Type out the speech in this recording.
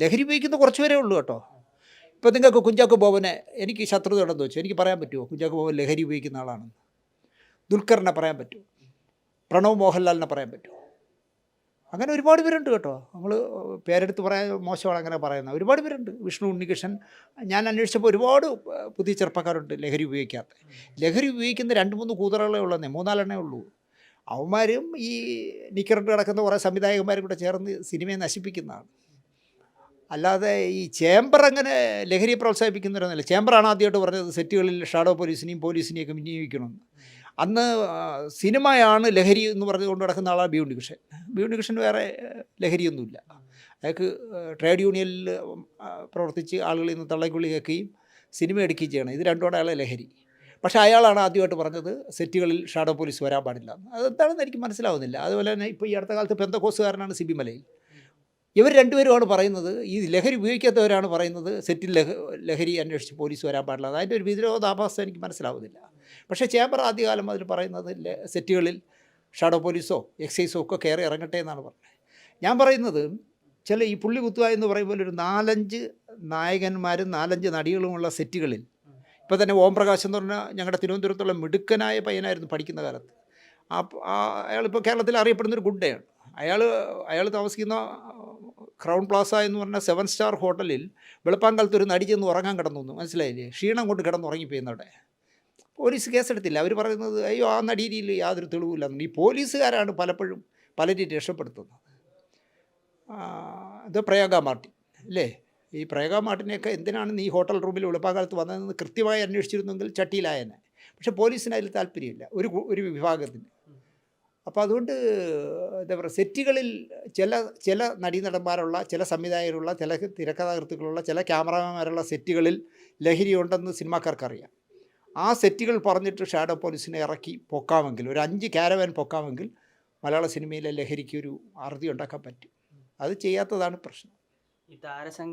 ലഹരി ഉപയോഗിക്കുന്ന കുറച്ച് പേരേ ഉള്ളൂ കേട്ടോ. ഇപ്പം നിങ്ങൾക്ക് കുഞ്ചാക്കോ ബോബനെ എനിക്ക് ശത്രുത ഉണ്ടെന്ന് വെച്ചു, എനിക്ക് പറയാൻ പറ്റുമോ കുഞ്ചാക്കോ ബോബൻ ലഹരി ഉപയോഗിക്കുന്ന ആളാണെന്ന്? ദുൽഖറിനെ പറയാൻ പറ്റുമോ? പ്രണവ് മോഹൻലാലിനെ പറയാൻ പറ്റുമോ? അങ്ങനെ ഒരുപാട് പേരുണ്ട് കേട്ടോ. നമ്മൾ പേരെടുത്ത് പറയാൻ മോശമാണ് അങ്ങനെ പറയുന്നത്. ഒരുപാട് പേരുണ്ട്. വിഷ്ണു ഉണ്ണികൃഷ്ണൻ, ഞാൻ അന്വേഷിച്ചപ്പോൾ ഒരുപാട് പുതിയ ചെറുപ്പക്കാരുണ്ട് ലഹരി ഉപയോഗിക്കാത്ത. ലഹരി ഉപയോഗിക്കുന്ന 2-3 കൂതറകളേ ഉള്ളൂ, 3-4 ഉള്ളൂ. അവന്മാരും ഈ നിക്കറിട്ട് കിടക്കുന്ന കുറേ സംവിധായകന്മാരും കൂടെ ചേർന്ന് സിനിമയെ നശിപ്പിക്കുന്നതാണ്. അല്ലാതെ ഈ ചേംബർ അങ്ങനെ ലഹരിയെ പ്രോത്സാഹിപ്പിക്കുന്നവരൊന്നുമില്ല. ചേംബറാണ് ആദ്യമായിട്ട് പറഞ്ഞത് സെറ്റുകളിൽ ഷാഡോ പോലീസിനെയൊക്കെ വിനിയോഗിക്കണമെന്ന്. അന്ന് സിനിമയാണ് ലഹരി എന്ന് പറഞ്ഞ് കൊണ്ട് നടക്കുന്ന ആളാണ് ബി ഉണ്ണികൃഷ്ണൻ. ബി ഉണ്ണികൃഷ്ണൻ വേറെ ലഹരിയൊന്നുമില്ല. അയാൾക്ക് ട്രേഡ് യൂണിയനിൽ പ്രവർത്തിച്ച് ആളുകളിൽ നിന്ന് തള്ളക്കുള്ളി കേൾക്കുകയും സിനിമ എടുക്കുകയും ചെയ്യണം. ഇത് രണ്ടുമാണ് അയാളെ ലഹരി. പക്ഷേ അയാളാണ് ആദ്യമായിട്ട് പറഞ്ഞത് സെറ്റുകളിൽ ഷാഡോ പോലീസ് വരാൻ പാടില്ല എന്ന്. അതെന്താണെന്ന് എനിക്ക് മനസ്സിലാവുന്നില്ല. അതുപോലെ തന്നെ ഇപ്പോൾ ഈ അടുത്ത കാലത്ത് പെന്തക്കോസുകാരനാണ് സിബി മലയിൽ. ഇവർ രണ്ടുപേരുമാണ് പറയുന്നത്, ഈ ലഹരി ഉപയോഗിക്കാത്തവരാണ് പറയുന്നത് സെറ്റിൽ ലഹരി അന്വേഷിച്ച് പോലീസ് വരാൻ പാടില്ല. അതിൻ്റെ ഒരു വിരോധാഭാസ എനിക്ക് മനസ്സിലാവുന്നില്ല. പക്ഷേ ചേംബർ ആദ്യകാലം അതിൽ പറയുന്നത് സെറ്റുകളിൽ ഷാഡോ പോലീസോ എക്സൈസോ ഒക്കെ കയറി ഇറങ്ങട്ടെ എന്നാണ് പറഞ്ഞത്. ഞാൻ പറയുന്നത് ചില ഈ പുള്ളി കുത്തുക എന്ന് പറയുമ്പോൾ ഒരു 4-5 നായകന്മാരും 4-5 നടികളുമുള്ള സെറ്റുകളിൽ, ഇപ്പോൾ തന്നെ ഓം പ്രകാശ് എന്ന് പറഞ്ഞാൽ ഞങ്ങളുടെ തിരുവനന്തപുരത്തുള്ള മിടുക്കനായ പയ്യനായിരുന്നു പഠിക്കുന്ന കാലത്ത്. അയാളിപ്പോൾ കേരളത്തിൽ അറിയപ്പെടുന്നൊരു ഗുഡയാണ്. അയാൾ താമസിക്കുന്ന ക്രൗൺ പ്ലാസ എന്ന് പറഞ്ഞ 7 സ്റ്റാർ ഹോട്ടലിൽ വെളുപ്പാങ്കാലത്ത് ഒരു നടി ചെന്ന് ഉറങ്ങാൻ കിടന്നു, മനസ്സിലായില്ലേ? ക്ഷീണം കൊണ്ട് കിടന്നുറങ്ങിപ്പോയിന്നവിടെ. പോലീസ് കേസെടുത്തില്ല. അവർ പറയുന്നത് അയ്യോ ആ നടിയിൽ യാതൊരു തെളിവില്ലെന്ന്. ഈ പോലീസുകാരാണ് പലപ്പോഴും പലരെയും രക്ഷപ്പെടുത്തുന്നത്. ഇത് പ്രയാഗ മാർട്ടിൻ അല്ലേ? ഈ പ്രയാഗ മാർട്ടിനെയൊക്കെ എന്തിനാണ് നീ ഹോട്ടൽ റൂമിൽ വെളുപ്പാങ്കാലത്ത് വന്നതെന്ന് കൃത്യമായി അന്വേഷിച്ചിരുന്നെങ്കിൽ ചട്ടിയിലായനെ. പക്ഷേ പോലീസിന് അതിൽ താല്പര്യമില്ല, ഒരു വിഭാഗത്തിന്. അപ്പോൾ അതുകൊണ്ട് എന്താ പറയുക, സെറ്റുകളിൽ ചില നടീനടന്മാരുള്ള, ചില സംവിധായകരുള്ള, ചില തിരക്കഥാകൃത്തുക്കളുള്ള, ചില ക്യാമറമാന്മാരുള്ള സെറ്റുകളിൽ ലഹരി ഉണ്ടെന്ന് സിനിമാക്കാർക്കറിയാം. ആ സെറ്റുകൾ പറഞ്ഞിട്ട് ഷാഡോ പോലീസിനെ ഇറക്കി പൊക്കാമെങ്കിൽ, ഒരു 5 ക്യാരവാൻ പൊക്കാമെങ്കിൽ മലയാള സിനിമയിലെ ലഹരിക്ക് ഒരു അറുതി ഉണ്ടാക്കാൻ പറ്റും. അത് ചെയ്യാത്തതാണ് പ്രശ്നം. ഈ താരസംഘ